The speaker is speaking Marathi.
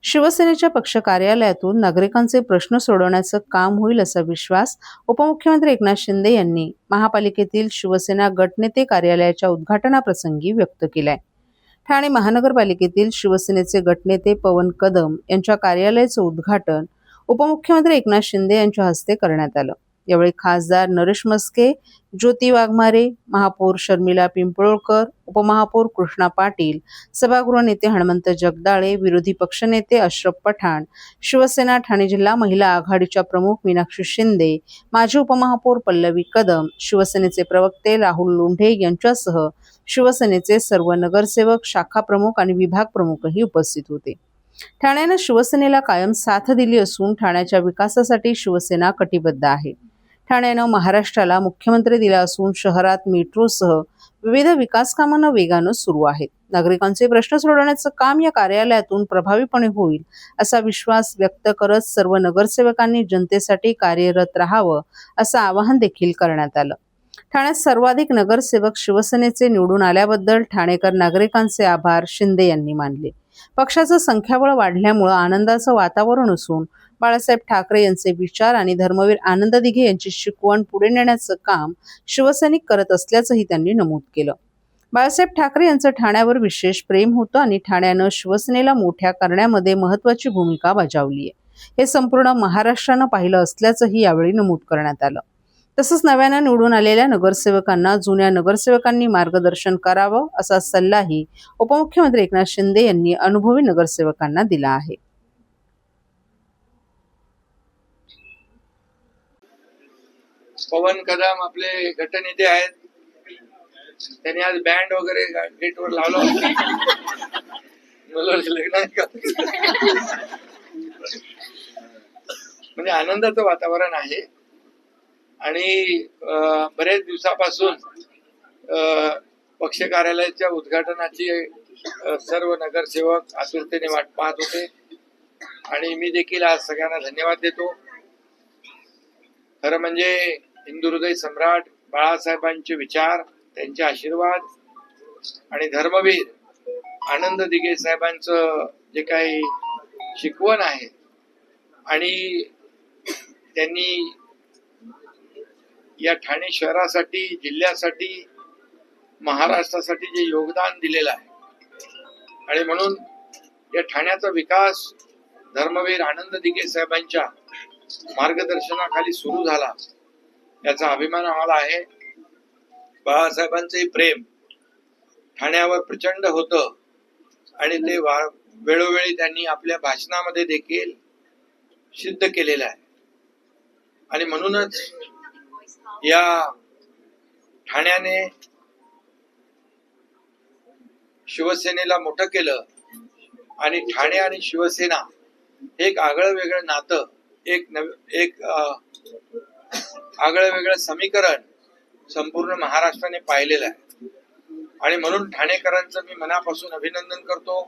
शिवसेनेच्या पक्ष कार्यालयातून नागरिकांचे प्रश्न सोडवण्याचं काम होईल असा विश्वास उपमुख्यमंत्री एकनाथ शिंदे यांनी महापालिकेतील शिवसेना गटनेते कार्यालयाच्या उद्घाटनाप्रसंगी व्यक्त केलाय. ठाणे महानगरपालिकेतील शिवसेनेचे गटनेते पवन कदम यांच्या कार्यालयाचं उद्घाटन उपमुख्यमंत्री एकनाथ शिंदे यांच्या हस्ते करण्यात आलं. यावेळी खासदार नरेश म्हस्के, ज्योती वाघमारे, महापौर शर्मिला पिंपळकर, उपमहापौर कृष्णा पाटील, सभागृह नेते हनुमंत जगदाळे, विरोधी पक्षनेते अशरफ पठाण, शिवसेना ठाणे जिल्हा महिला आघाडीच्या प्रमुख मीनाक्षी शिंदे, माजी उपमहापौर पल्लवी कदम, शिवसेनेचे प्रवक्ते राहुल लोंढे यांच्यासह शिवसेनेचे सर्व नगरसेवक, शाखा प्रमुख आणि विभाग प्रमुखही उपस्थित होते. ठाण्यानं शिवसेनेला कायम साथ दिली असून ठाण्याच्या विकासासाठी शिवसेना कटिबद्ध आहे. ठाण्यानं महाराष्ट्राला मुख्यमंत्री दिला असून शहरात मेट्रोसह विविध विकास कामांना वेगानं सुरू आहेत. नागरिकांचे प्रश्न सोडवण्याचं काम या कार्यालयातून प्रभावीपणे होईल असा विश्वास व्यक्त करत सर्व नगरसेवकांनी जनतेसाठी कार्यरत राहावं असं आवाहन देखील करण्यात आलं. ठाण्यात सर्वाधिक नगरसेवक शिवसेनेचे निवडून आल्याबद्दल ठाणेकर नागरिकांचे आभार शिंदे यांनी मानले. पक्षाचं संख्याबळ वाढल्यामुळे आनंदाचं वातावरण असून बाळासाहेब ठाकरे यांचे विचार आणि धर्मवीर आनंद दिघे यांची शिकवण पुढे नेण्याचं काम शिवसैनिक करत असल्याचंही त्यांनी नमूद केलं. बाळासाहेब ठाकरे यांचं ठाण्यावर विशेष प्रेम होतं आणि ठाण्यानं शिवसेनेला मोठ्या करण्यामध्ये महत्त्वाची भूमिका बजावली आहे. हे संपूर्ण महाराष्ट्रानं पाहिलं असल्याचंही यावेळी नमूद करण्यात आलं. तसंच नव्यानं निवडून आलेल्या नगरसेवकांना जुन्या नगरसेवकांनी मार्गदर्शन करावं असा सल्लाही उपमुख्यमंत्री एकनाथ शिंदे यांनी अनुभवी नगरसेवकांना दिला आहे. पवन कदम आपले गटनेते आहेत. त्यांनी आज बँड वगैरे गेटवर लावला. म्हणजे आनंदाचं वातावरण आहे आणि बरेच दिवसापासून पक्ष कार्यालयाच्या उद्घाटनाची सर्व नगरसेवक आतुरतेने वाट पाहत होते आणि मी देखील आज सगळ्यांना धन्यवाद देतो. खरं म्हणजे हिंदू हृदय सम्राट बाळासाहेबांचे विचार, त्यांचे आशीर्वाद आणि धर्मवीर आनंद दिघे साहेबांचं जे काही शिकवण आहे आणि त्यांनी या ठाणे शहरासाठी, जिल्ह्यासाठी, महाराष्ट्रासाठी जे योगदान दिलेलं आहे आणि म्हणून या ठाण्याचा विकास धर्मवीर आनंद दिघे साहेबांच्या मार्गदर्शनाखाली सुरू झाला, याचा अभिमान आम्हाला आहे. बाळासाहेबांचंही प्रेम ठाण्यावर प्रचंड होतं आणि ते वेळोवेळी त्यांनी आपल्या भाषणामध्ये देखील सिद्ध केलेलं आहे आणि म्हणूनच या ठाण्याने शिवसेनेला मोठं केलं आणि ठाणे आणि शिवसेना एक आगळं वेगळं नातं, एक आगळं वेगळं समीकरण संपूर्ण महाराष्ट्राने पाहिलेलं आहे आणि म्हणून ठाणेकरांचं मी मनापासून अभिनंदन करतो.